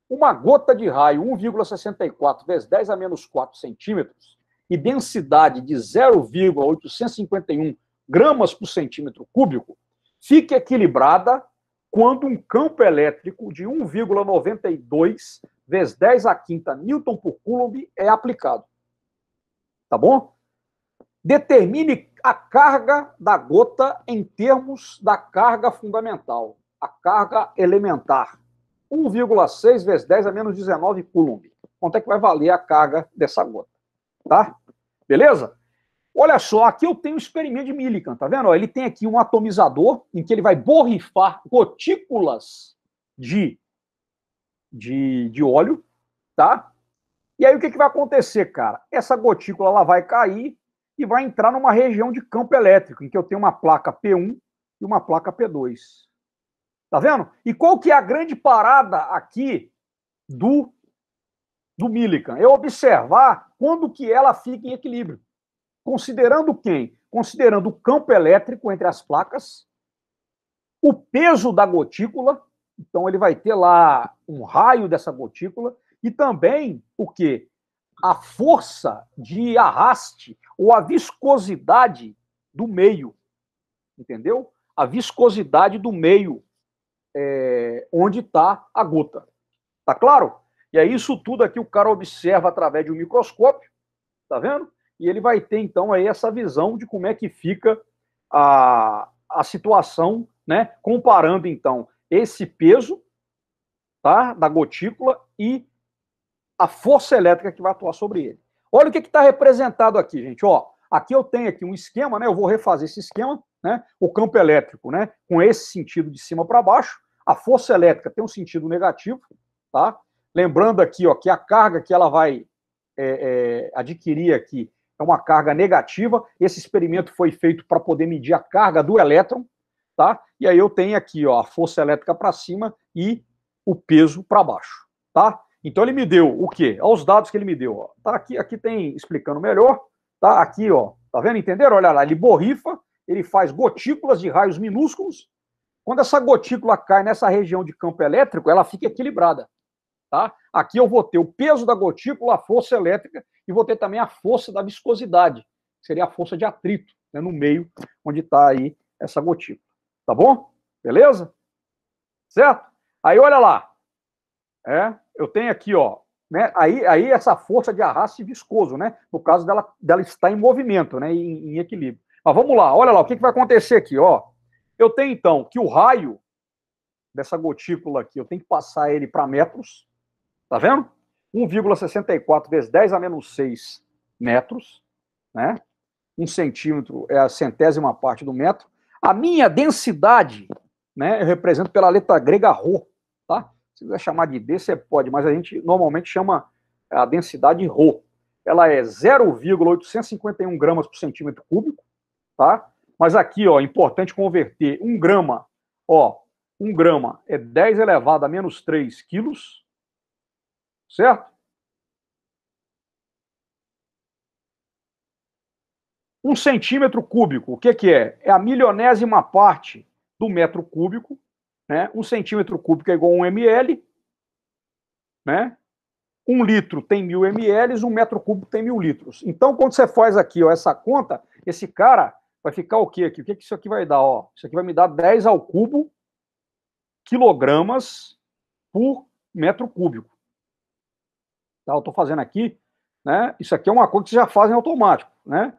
uma gota de raio 1,64 vezes 10 a menos 4 centímetros e densidade de 0,851 gramas por centímetro cúbico fica equilibrada quando um campo elétrico de 1,92 vezes 10 a quinta Newton por Coulomb é aplicado. Tá bom? Determine a carga da gota em termos da carga fundamental, a carga elementar. 1,6 vezes 10 a menos 19 Coulomb. Quanto é que vai valer a carga dessa gota? Tá? Beleza? Olha só, aqui eu tenho um experimento de Millikan, tá vendo? Ele tem aqui um atomizador em que ele vai borrifar gotículas de óleo, tá? E aí o que vai acontecer, cara? Essa gotícula ela vai cair e vai entrar numa região de campo elétrico, em que eu tenho uma placa P1 e uma placa P2. Tá vendo? E qual que é a grande parada aqui do Millikan? É observar quando que ela fica em equilíbrio. Considerando quem? Considerando o campo elétrico entre as placas, o peso da gotícula, então ele vai ter lá um raio dessa gotícula, e também o quê? A força de arraste ou a viscosidade do meio, entendeu? A viscosidade do meio onde está a gota. Tá claro? E é isso tudo aqui o cara observa através de um microscópio, tá vendo? E ele vai ter, então, aí essa visão de como é que fica a situação, né? Comparando, então, esse peso, tá? Da gotícula e a força elétrica que vai atuar sobre ele. Olha o que está representado aqui, gente. Ó, aqui eu tenho aqui um esquema, né? Eu vou refazer esse esquema, né? O campo elétrico, né? Com esse sentido de cima para baixo. A força elétrica tem um sentido negativo, tá? Lembrando aqui, ó, que a carga que ela vai adquirir aqui é uma carga negativa. Esse experimento foi feito para poder medir a carga do elétron, tá? E aí eu tenho aqui, ó, a força elétrica para cima e o peso para baixo, tá? Então ele me deu o quê? Olha os dados que ele me deu, ó. Tá aqui tem explicando melhor, tá? Aqui, ó, tá vendo? Entenderam? Olha lá, ele borrifa, ele faz gotículas de raios minúsculos. Quando essa gotícula cai nessa região de campo elétrico, ela fica equilibrada, tá? Aqui eu vou ter o peso da gotícula, a força elétrica, e vou ter também a força da viscosidade, que seria a força de atrito, né, no meio onde está aí essa gotícula. Tá bom? Beleza? Certo? Aí olha lá. Eu tenho aqui, ó, né? Aí essa força de arraste viscoso, né? No caso dela estar em movimento, né? Em equilíbrio. Mas vamos lá, olha lá, o que vai acontecer aqui, ó. Eu tenho, então, que o raio dessa gotícula aqui, eu tenho que passar ele para metros, tá vendo? 1,64 vezes 10 a menos 6 metros, né? 1 centímetro é a centésima parte do metro. A minha densidade, né, eu represento pela letra grega ρ, tá? Se quiser chamar de D, você pode, mas a gente normalmente chama a densidade ρ. Ela é 0,851 gramas por centímetro cúbico, tá? Mas aqui, ó, é importante converter 1 grama, ó, 1 grama é 10 elevado a menos 3 quilos, certo? 1 centímetro cúbico, o que é? É a milionésima parte do metro cúbico, né? 1 centímetro cúbico é igual a 1 ml, né? 1 litro tem 1000 ml, 1 metro cúbico tem 1000 litros. Então, quando você faz aqui, ó, essa conta, esse cara vai ficar o quê aqui? O que isso aqui vai dar? Ó? Isso aqui vai me dar 10 ao cubo quilogramas por metro cúbico. Tá? Eu estou fazendo aqui, né? Isso aqui é uma coisa que vocês já fazem automático, né?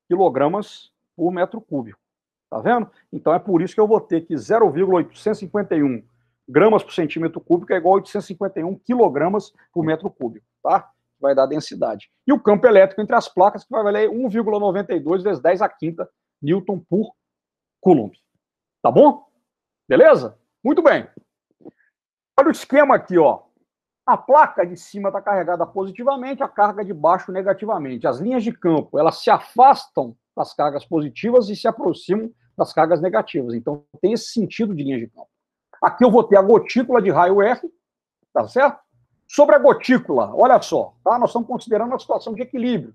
Quilogramas por metro cúbico. Tá vendo? Então é por isso que eu vou ter que 0,851 gramas por centímetro cúbico é igual a 851 quilogramas por metro cúbico, tá? Vai dar densidade. E o campo elétrico entre as placas, que vai valer 1,92 vezes 10 a quinta Newton por Coulomb. Tá bom? Beleza? Muito bem. Olha o esquema aqui, ó. A placa de cima está carregada positivamente, a carga de baixo negativamente. As linhas de campo, elas se afastam das cargas positivas e se aproximam das cargas negativas. Então, tem esse sentido de linha de campo. Aqui eu vou ter a gotícula de raio R, tá certo? Sobre a gotícula, olha só, tá? Nós estamos considerando uma situação de equilíbrio.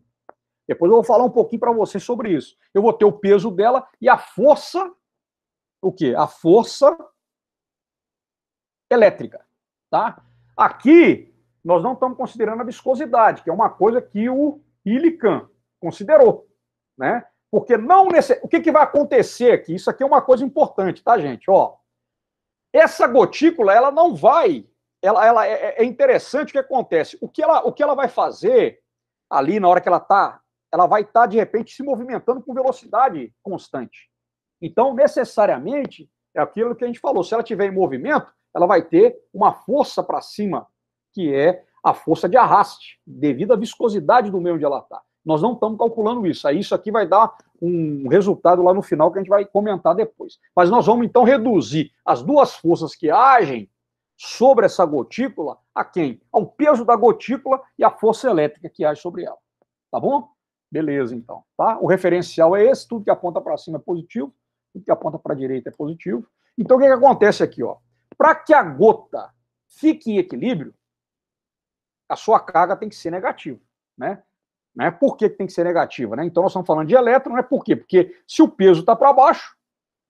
Depois eu vou falar um pouquinho para vocês sobre isso. Eu vou ter o peso dela e a força, o quê? A força elétrica, tá? Aqui, nós não estamos considerando a viscosidade, que é uma coisa que o Millikan considerou, né? Porque não o que vai acontecer aqui? Isso aqui é uma coisa importante, tá, gente? Ó, essa gotícula, ela não vai... Ela é interessante o que acontece. O que ela vai fazer ali na hora que ela vai estar, de repente, se movimentando com velocidade constante. Então, necessariamente, é aquilo que a gente falou. Se ela estiver em movimento, ela vai ter uma força para cima, que é a força de arraste, devido à viscosidade do meio onde ela está. Nós não estamos calculando isso. Aí isso aqui vai dar um resultado lá no final que a gente vai comentar depois. Mas nós vamos, então, reduzir as duas forças que agem sobre essa gotícula a quem? Ao peso da gotícula e a força elétrica que age sobre ela. Tá bom? Beleza, então. Tá? O referencial é esse, tudo que aponta para cima é positivo, tudo que aponta para a direita é positivo. Então, o que acontece aqui? Para que a gota fique em equilíbrio, a sua carga tem que ser negativa, né? Por que tem que ser negativa? Né? Então, nós estamos falando de elétron, né? Por quê? Porque se o peso está para baixo,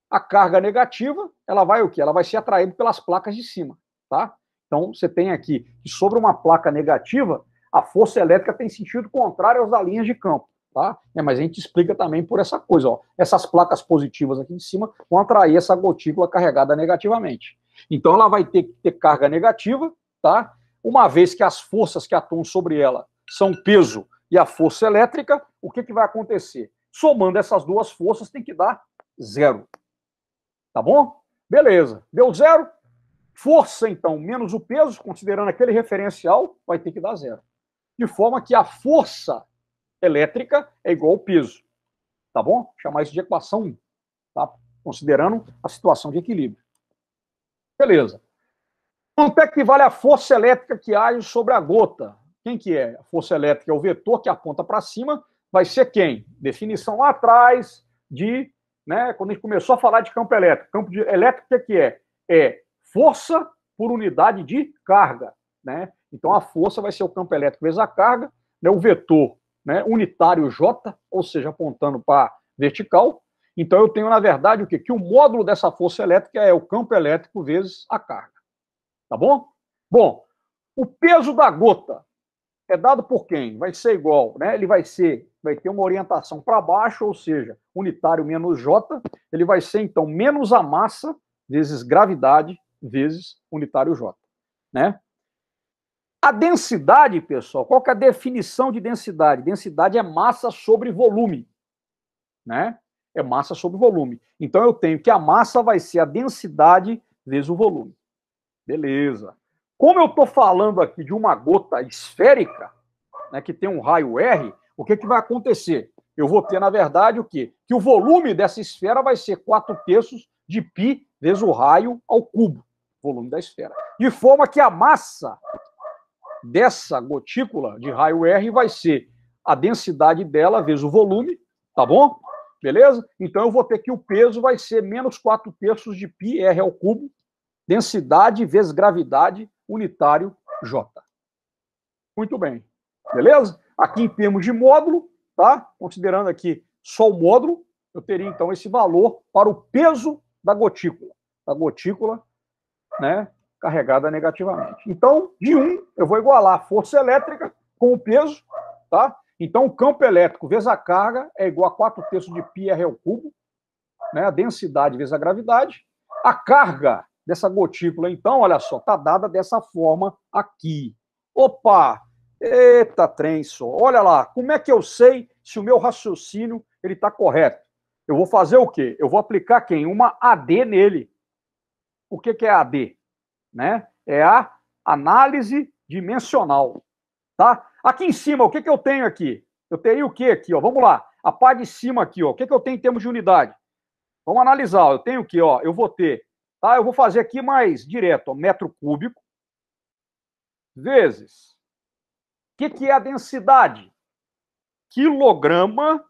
a carga negativa, ela vai o quê? Ela vai ser atraída pelas placas de cima, tá? Então, você tem aqui que sobre uma placa negativa, a força elétrica tem sentido contrário às da linha de campo, tá? Mas a gente explica também por essa coisa, ó. Essas placas positivas aqui em cima vão atrair essa gotícula carregada negativamente. Então, ela vai ter que ter carga negativa, tá? Uma vez que as forças que atuam sobre ela são peso e a força elétrica, o que vai acontecer? Somando essas duas forças, tem que dar zero. Tá bom? Beleza. Deu zero. Força, então, menos o peso, considerando aquele referencial, vai ter que dar zero. De forma que a força elétrica é igual ao peso. Tá bom? Vou chamar isso de equação 1. Tá? Considerando a situação de equilíbrio. Beleza. Quanto é que vale a força elétrica que age sobre a gota? Quem que é? A força elétrica é o vetor que aponta para cima. Vai ser quem? Definição lá atrás de... Né, quando a gente começou a falar de campo elétrico. Campo elétrico, o que é? É força por unidade de carga. Né? Então, a força vai ser o campo elétrico vezes a carga, né, o vetor, né, unitário J, ou seja, apontando para vertical. Então, eu tenho, na verdade, o quê? Que o módulo dessa força elétrica é o campo elétrico vezes a carga. Tá bom? Bom, o peso da gota é dado por quem? Vai ser igual, né? Ele vai ter uma orientação para baixo, ou seja, unitário menos J, ele vai ser, então, menos a massa vezes gravidade vezes unitário J, né? A densidade, pessoal, qual que é a definição de densidade? Densidade é massa sobre volume, né? É massa sobre volume. Então, eu tenho que a massa vai ser a densidade vezes o volume. Beleza. Como eu estou falando aqui de uma gota esférica, né, que tem um raio R, o que vai acontecer? Eu vou ter, na verdade, o quê? Que o volume dessa esfera vai ser 4/3 de π vezes o raio ao cubo, volume da esfera. De forma que a massa dessa gotícula de raio R vai ser a densidade dela vezes o volume, tá bom? Beleza? Então eu vou ter que o peso vai ser menos 4/3 de π R ao cubo, densidade vezes gravidade, unitário J. Muito bem. Beleza? Aqui em termos de módulo, tá? Considerando aqui só o módulo, eu teria então esse valor para o peso da gotícula. Da gotícula, né, carregada negativamente. Então, de 1, eu vou igualar a força elétrica com o peso, tá? Então, o campo elétrico vezes a carga é igual a 4/3 de π R ao cubo, né? A densidade vezes a gravidade. A carga dessa gotícula, então, olha só, está dada dessa forma aqui. Opa! Eita, trem só. Olha lá, como é que eu sei se o meu raciocínio ele está correto? Eu vou fazer o quê? Eu vou aplicar quem? Uma AD nele. O que é AD? Né? É a análise dimensional. Tá? Aqui em cima, o que eu tenho aqui? Eu teria o quê aqui? Ó? Vamos lá. A parte de cima aqui, ó. O que eu tenho em termos de unidade? Vamos analisar. Ó. Eu tenho aqui, ó. Eu vou ter... Tá? Eu vou fazer aqui mais direto, ó, metro cúbico vezes. O que é a densidade? Quilograma,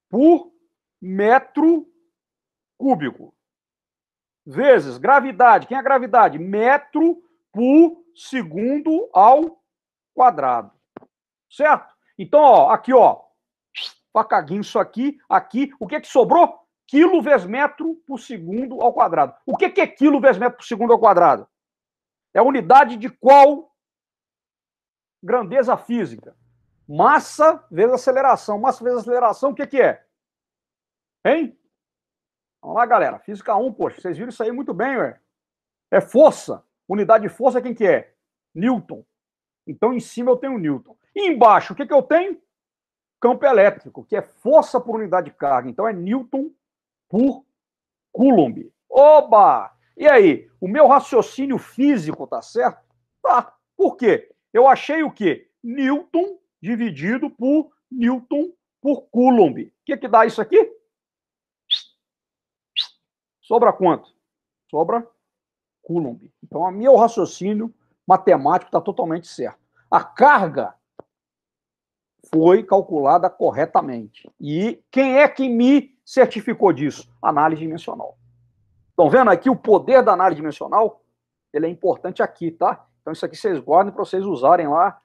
por metro cúbico. Vezes gravidade. Quem é a gravidade? Metro por segundo ao quadrado. Certo? Então, ó, aqui, ó. Facaguinho isso aqui, aqui. O que sobrou? Quilo vezes metro por segundo ao quadrado. O que é quilo vezes metro por segundo ao quadrado? É a unidade de qual grandeza física? Massa vezes aceleração. Massa vezes aceleração, o que é? Hein? Vamos lá, galera. Física 1, poxa. Vocês viram isso aí muito bem, ué. É força. Unidade de força, quem que é? Newton. Então, em cima eu tenho Newton. E embaixo, o que eu tenho? Campo elétrico, que é força por unidade de carga. Então, é Newton por Coulomb. Oba! E aí? O meu raciocínio físico tá certo? Tá. Por quê? Eu achei o quê? Newton dividido por Newton por Coulomb. O que dá isso aqui? Sobra quanto? Sobra Coulomb. Então, o meu raciocínio matemático está totalmente certo. A carga foi calculada corretamente. E quem é que me certificou disso? Análise dimensional. Estão vendo aqui o poder da análise dimensional? Ele é importante aqui, tá? Então, isso aqui vocês guardem para vocês usarem lá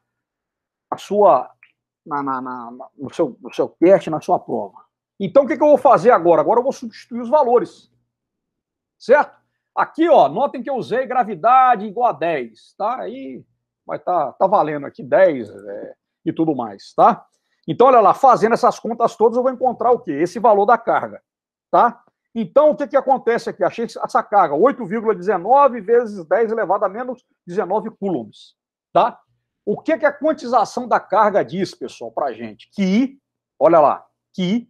a sua, no seu teste, na sua prova. Então, o que eu vou fazer agora? Agora eu vou substituir os valores. Certo? Aqui, ó, notem que eu usei gravidade igual a 10, tá? Aí vai tá valendo aqui 10 e tudo mais, tá? Então, olha lá, fazendo essas contas todas, eu vou encontrar o quê? Esse valor da carga, tá? Então, o que acontece aqui? Achei essa carga, 8,19 vezes 10 elevado a menos 19 coulombs, tá? O que a quantização da carga diz, pessoal, pra gente? Que, olha lá, que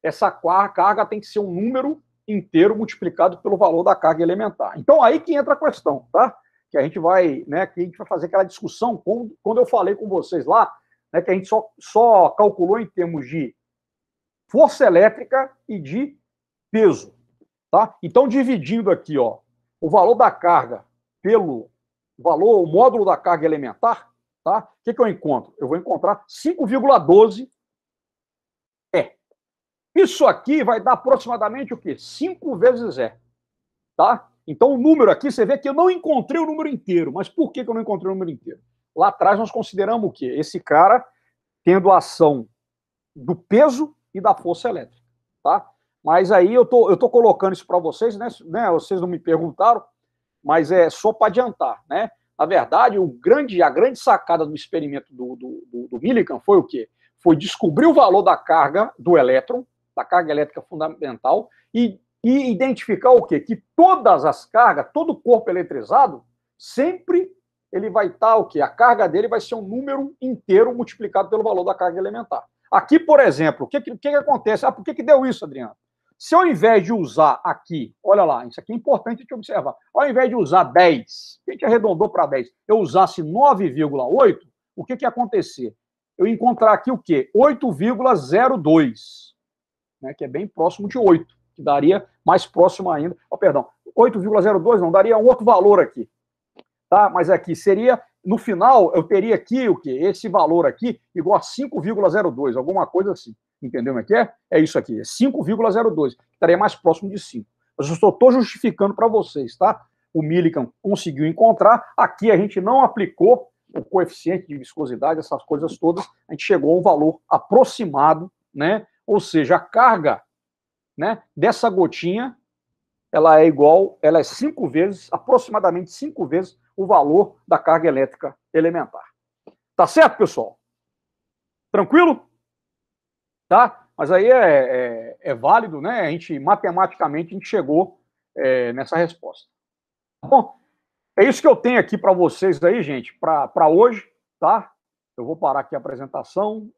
essa carga tem que ser um número inteiro multiplicado pelo valor da carga elementar. Então, aí que entra a questão, tá? Que a gente vai, né, que a gente vai fazer aquela discussão, quando eu falei com vocês lá, né, que a gente só calculou em termos de força elétrica e de peso, tá? Então, dividindo aqui, ó, o valor da carga pelo valor, o módulo da carga elementar, tá? O que eu encontro? Eu vou encontrar 5,12 E. Isso aqui vai dar aproximadamente o quê? 5 vezes E, tá? Então, o número aqui, você vê que eu não encontrei o número inteiro. Mas por que eu não encontrei o número inteiro? Lá atrás, nós consideramos o quê? Esse cara tendo a ação do peso e da força elétrica, tá? Mas aí eu tô colocando isso para vocês, né? Vocês não me perguntaram, mas é só para adiantar, né? Na verdade, a grande sacada do experimento do Millikan foi o quê? Foi descobrir o valor da carga do elétron, da carga elétrica fundamental, e identificar o quê? Que todas as cargas, todo corpo eletrizado, sempre ele vai estar o quê? A carga dele vai ser um número inteiro multiplicado pelo valor da carga elementar. Aqui, por exemplo, o que acontece? Por que deu isso, Adriano? Se ao invés de usar aqui, olha lá, isso aqui é importante de observar, ao invés de usar 10, a gente arredondou para 10, eu usasse 9,8, o que ia acontecer? Eu ia encontrar aqui o quê? 8,02, né, que é bem próximo de 8, que daria mais próximo ainda, 8,02 não, daria um outro valor aqui, tá? Mas aqui seria, no final, eu teria aqui o quê? Esse valor aqui igual a 5,02, alguma coisa assim. Entendeu como é que é? É isso aqui, é 5,02, que estaria mais próximo de 5. Eu só estou justificando para vocês, tá? O Millikan conseguiu encontrar, aqui a gente não aplicou o coeficiente de viscosidade, essas coisas todas, a gente chegou a um valor aproximado, né? Ou seja, a carga, né, dessa gotinha, ela é 5 vezes, aproximadamente 5 vezes o valor da carga elétrica elementar. Tá certo, pessoal? Tranquilo? Tá? Mas aí é válido, né? Matematicamente, a gente chegou nessa resposta. Bom, é isso que eu tenho aqui para vocês aí, gente, para hoje, tá? Eu vou parar aqui a apresentação